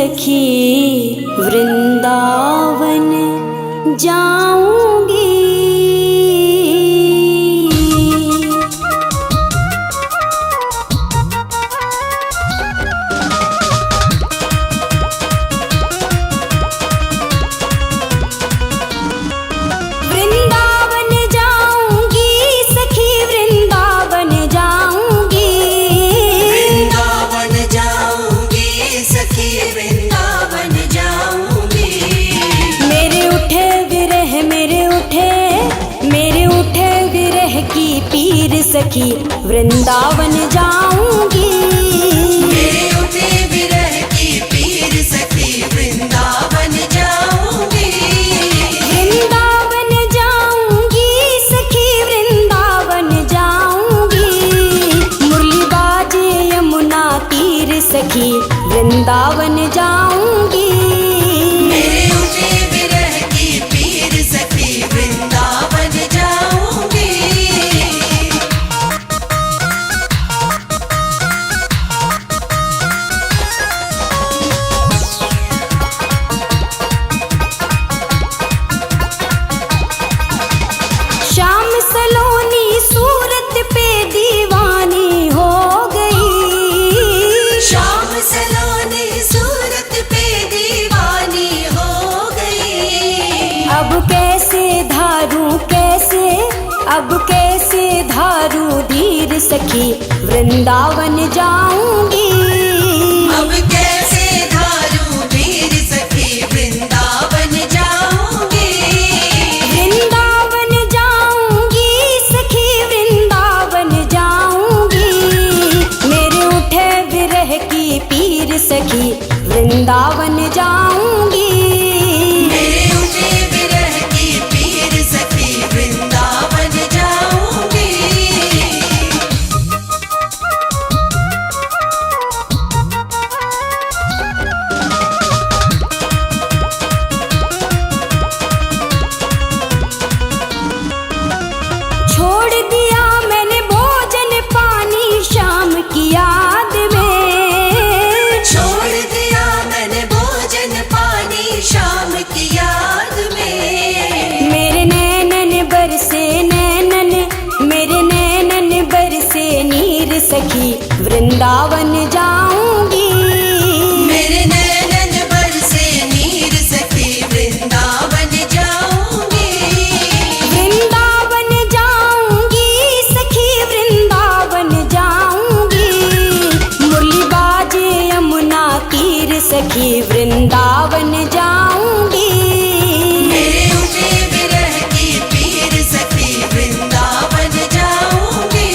सखी वृंदावन जाऊंगी। वृंदावन जाऊंगी सखी वृंदावन जाऊंगी। वृंदावन जाऊंगी सखी वृंदावन जाऊंगी। मेरे उठे विरह की पीर सखी वृंदावन जाऊंगी। मेरे उठे विरह की पीर सखी वृंदावन जाऊंगी। वृंदावन जाऊंगी सखी वृंदावन जाऊंगी। मुरली बाजे यमुना तीर सखी वृंदावन जाऊंगी। मेरे उठे विरह की पीर सखी वृंदावन जाऊंगी। श्याम सलोनी सूरत पे दीवानी हो गई। श्याम सलोनी सूरत पे दीवानी हो गई। अब कैसे धारू धीर सखी वृंदावन जाऊंगी। अब कैसे धारू धीर सखी वृंदावन जाऊंगी। वृंदावन जाऊंगी सखी वृंदावन जाऊंगी। मेरे उठे विरह की पीर सखी वृंदावन जाऊंगी। मेरे उठे विरह की पीर सखी वृंदावन जाऊंगी। छोड़ दिया मैंने भोजन पानी शाम की याद में। छोड़ दिया मैंने भोजन पानी शाम की याद में। मेरे नैनन बरसे नीर सखी वृंदावन जाऊंगी। मेरे नैनन बरसे नीर सखी वृंदावन जाऊंगी। वृंदावन जाऊंगी सखी वृंदावन जाऊंगी। मुरली बाजे यमुना तीर सखी वृंदावन जाऊंगी। मेरे उठे विरह की पीर सखी वृंदावन जाऊंगी।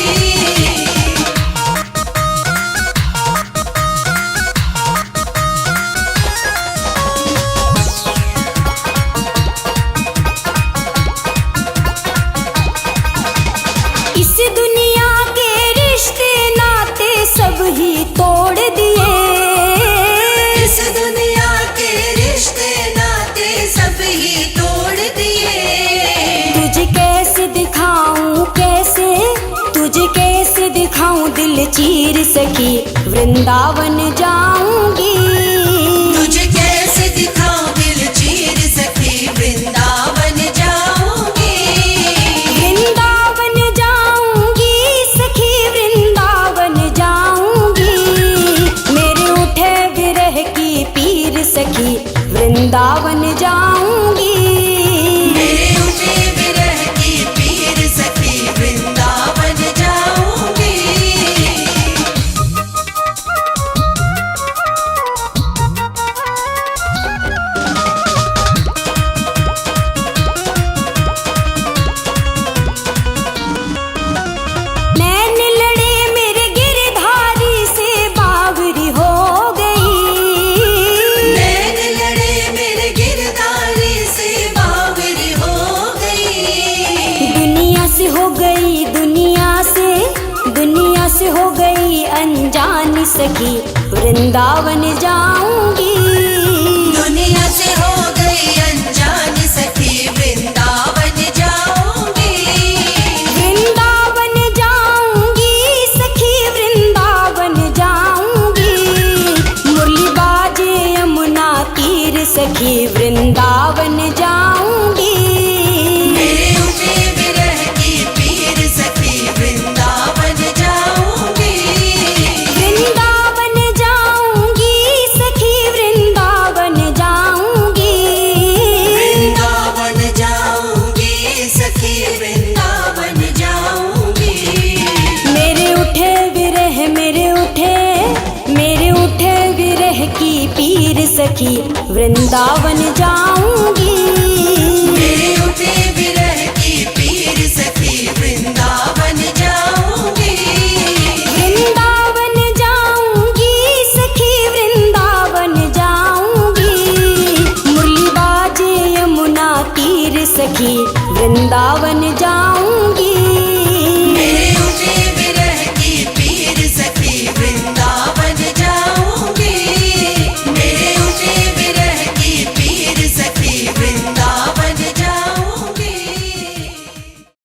इस दुनिया के रिश्ते नाते सब ही तोड़ दिए। इस दुनिया के रिश्ते नाते सब ही तोड़ दिए। तुझे कैसे दिखाऊं दिल चीर सखी वृंदावन जाऊंगी। तुझे कैसे दिखाऊं दिल चीर सखी वृंदावन जाऊंगी। वृंदावन जाऊंगी सखी वृंदावन जाऊंगी। मेरे उठे विरह की पीर सखी वृंदावन जाऊंगी। मेरे उठे विरह की पीर सखी वृंदावन जाऊंगी। नैन लड़े मेरे गिरधारी से बावरी हो गई। नैन लड़े मेरे गिरधारी से बावरी हो गई। दुनिया से हो गई अनजान सखी वृंदावन जाऊंगी। दुनिया से हो गई अनजान सखी वृंदावन जाऊंगी। वृंदावन जाऊंगी सखी वृंदावन जाऊंगी। मुरली बाजे यमुना सखी वृंदावन जाऊंगी। मेरे उठे विरह की पीर सखी वृंदावन जाऊंगी। वृंदावन जाऊंगी सखी वृंदावन जाऊंगी। मुरली बाजे यमुना तीर सखी वृंदावन